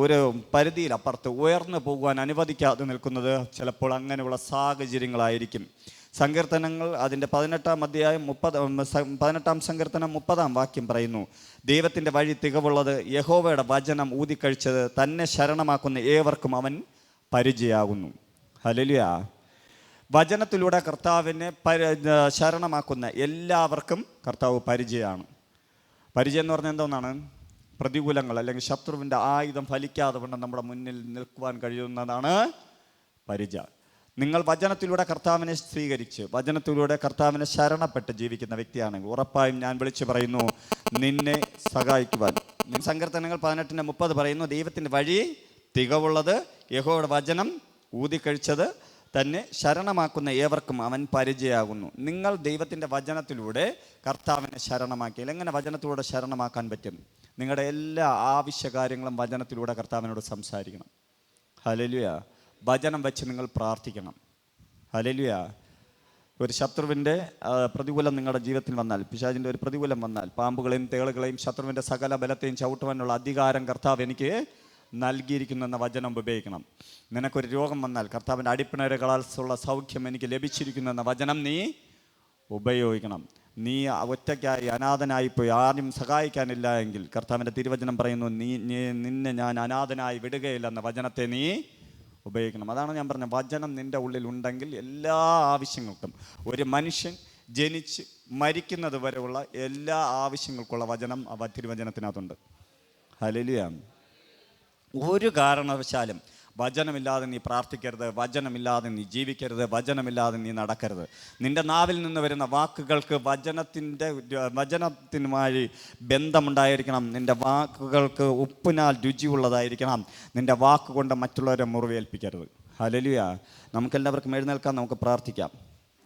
ഒരു പരിധിയിലപ്പുറത്ത് ഉയർന്നു പോകുവാൻ അനുവദിക്കാതെ നിൽക്കുന്നത് ചിലപ്പോൾ അങ്ങനെയുള്ള സാഹചര്യങ്ങളായിരിക്കും. സങ്കീർത്തനങ്ങൾ അതിൻ്റെ 18-ാം അധ്യായം 18-ാം സങ്കീർത്തനം 30-ാം വാക്യം പറയുന്നു, ദൈവത്തിൻ്റെ വഴി തികവുള്ളത്, യഹോവയുടെ വചനം ഊതിക്കഴിച്ചത്, തന്നെ ശരണമാക്കുന്ന ഏവർക്കും അവൻ പരിചയാകുന്നു. ഹല്ലേലൂയ. വചനത്തിലൂടെ കർത്താവിനെ ശരണമാക്കുന്ന എല്ലാവർക്കും കർത്താവ് പരിചയമാണ്. പരിചയം എന്ന് പറഞ്ഞാൽ എന്താണ്? പ്രതികൂലങ്ങൾ അല്ലെങ്കിൽ ശത്രുവിൻ്റെ ആയുധം ഫലിക്കാതെ കൊണ്ട് നമ്മുടെ മുന്നിൽ നിൽക്കുവാൻ കഴിയുന്നതാണ് പരിചയം. നിങ്ങൾ വചനത്തിലൂടെ കർത്താവിനെ സ്വീകരിച്ച് വചനത്തിലൂടെ കർത്താവിനെ ശരണപ്പെട്ട് ജീവിക്കുന്ന വ്യക്തിയാണെങ്കിൽ ഉറപ്പായും ഞാൻ വിളിച്ചു പറയുന്നു, നിന്നെ സഹായിക്കുവാൻ. സങ്കീർത്തനങ്ങൾ 18:30 പറയുന്നു, ദൈവത്തിൻ്റെ വഴി തികവുള്ളത്, യഹോവയുടെ വചനം ഊതിക്കഴിച്ചത്, തന്നെ ശരണമാക്കുന്ന ഏവർക്കും അവൻ പരിചയമാകുന്നു. നിങ്ങൾ ദൈവത്തിൻ്റെ വചനത്തിലൂടെ കർത്താവിനെ ശരണമാക്കിയാൽ എങ്ങനെ വചനത്തിലൂടെ ശരണമാക്കാൻ പറ്റും? നിങ്ങളുടെ എല്ലാ ആവശ്യകാര്യങ്ങളും വചനത്തിലൂടെ കർത്താവിനോട് സംസാരിക്കണം. ഹല്ലേലൂയ. വചനം വെച്ച് നിങ്ങൾ പ്രാർത്ഥിക്കണം. ഹല്ലേലൂയ. ഒരു ശത്രുവിൻ്റെ പ്രതികൂലം നിങ്ങളുടെ ജീവിതത്തിൽ വന്നാൽ, പിശാചിൻ്റെ ഒരു പ്രതികൂലം വന്നാൽ, പാമ്പുകളെയും തേളുകളെയും ശത്രുവിൻ്റെ സകല ബലത്തെയും ചവിട്ടുവാനുള്ള അധികാരം കർത്താവ് എനിക്ക് നൽകിയിരിക്കുന്നെന്ന വചനം ഉപയോഗിക്കണം. നിനക്കൊരു രോഗം വന്നാൽ കർത്താവിൻ്റെ അടിപ്പിണരുകളാൽ ഉള്ള സൗഖ്യം എനിക്ക് ലഭിച്ചിരിക്കുന്നെന്ന വചനം നീ ഉപയോഗിക്കണം. നീ ഒറ്റയ്ക്കായി അനാഥനായിപ്പോയി ആരും സഹായിക്കാനില്ല എങ്കിൽ കർത്താവിൻ്റെ തിരുവചനം പറയുന്നു, നിന്നെ ഞാൻ അനാഥനായി വിടുകയില്ലെന്ന വചനത്തെ നീ ഉപയോഗിക്കണം. അതാണ് ഞാൻ പറഞ്ഞത്, വചനം നിൻ്റെ ഉള്ളിൽ ഉണ്ടെങ്കിൽ എല്ലാ ആവശ്യങ്ങൾക്കും, ഒരു മനുഷ്യൻ ജനിച്ച് മരിക്കുന്നത് വരെയുള്ള എല്ലാ ആവശ്യങ്ങൾക്കുള്ള വചനം തിരുവചനത്തിനകത്തുണ്ട്. ഹല്ലേലൂയ. ഒരു കാരണവശാലും വചനമില്ലാതെ നീ പ്രാർത്ഥിക്കരുത്, വചനമില്ലാതെ നീ ജീവിക്കരുത്, വചനമില്ലാതെ നീ നടക്കരുത്. നിൻ്റെ നാവിൽ നിന്ന് വരുന്ന വാക്കുകൾക്ക് വചനത്തിനുമായി ബന്ധമുണ്ടായിരിക്കണം. നിൻ്റെ വാക്കുകൾക്ക് ഉപ്പിനാൽ രുചിയുള്ളതായിരിക്കണം. നിൻ്റെ വാക്കുകൊണ്ട് മറ്റുള്ളവരെ മുറിവേൽപ്പിക്കരുത്. ഹല്ലേലൂയ. നമുക്കെല്ലാവർക്കും എഴുന്നേൽക്കാം, നമുക്ക് പ്രാർത്ഥിക്കാം.